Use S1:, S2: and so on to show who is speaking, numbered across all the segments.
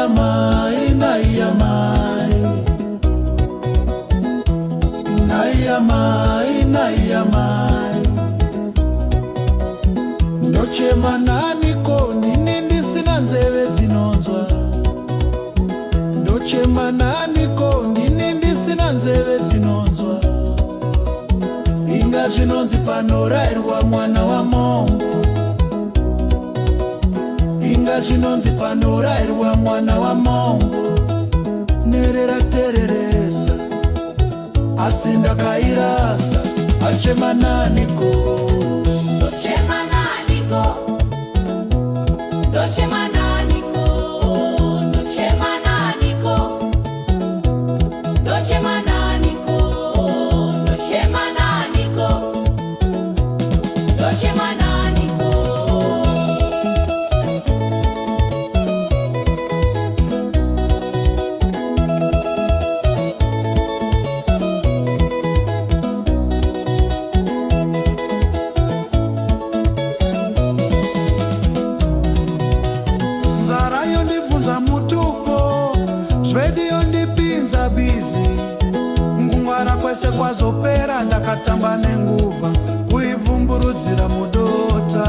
S1: mai, naya mai, naya mai, naya mai. Ndochema nani ko nini ndisina nzeve zinonzwa. Ndochema nani ko nini ndisina nzeve zinonzwa. Inga zvinonzi panorairwa mwana wa Mungu. Inga zvinonzi panorairwa mwana wa Mungu. Nerera tereresa asi ndakairasa. Achema nani ko,
S2: ndochema nani ko, ndochema nani ko, ndochema nani ko, ndochema nani ko, ndochema nani ko, ndochema nani ko. Kwese kwazopera ndakatamba nenguva kuivhumburudzira mudota.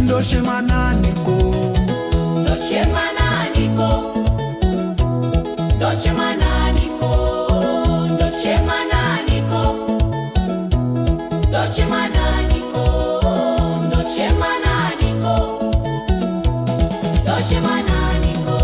S2: Ndochema nani ko, ndochema nani ko, ndochema nani ko, ndochema nani ko, ndochema nani ko, ndochema nani ko, ndochema nani ko.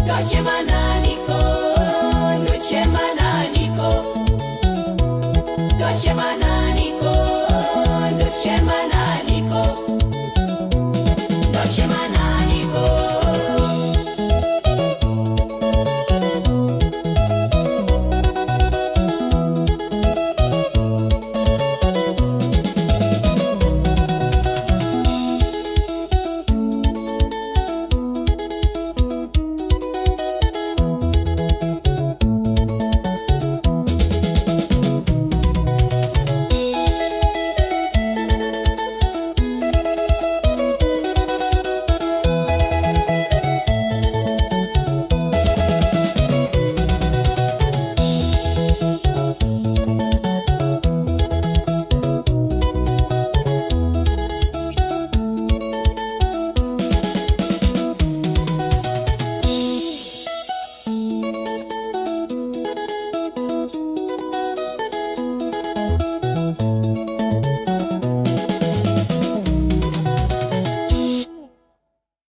S2: Ndochema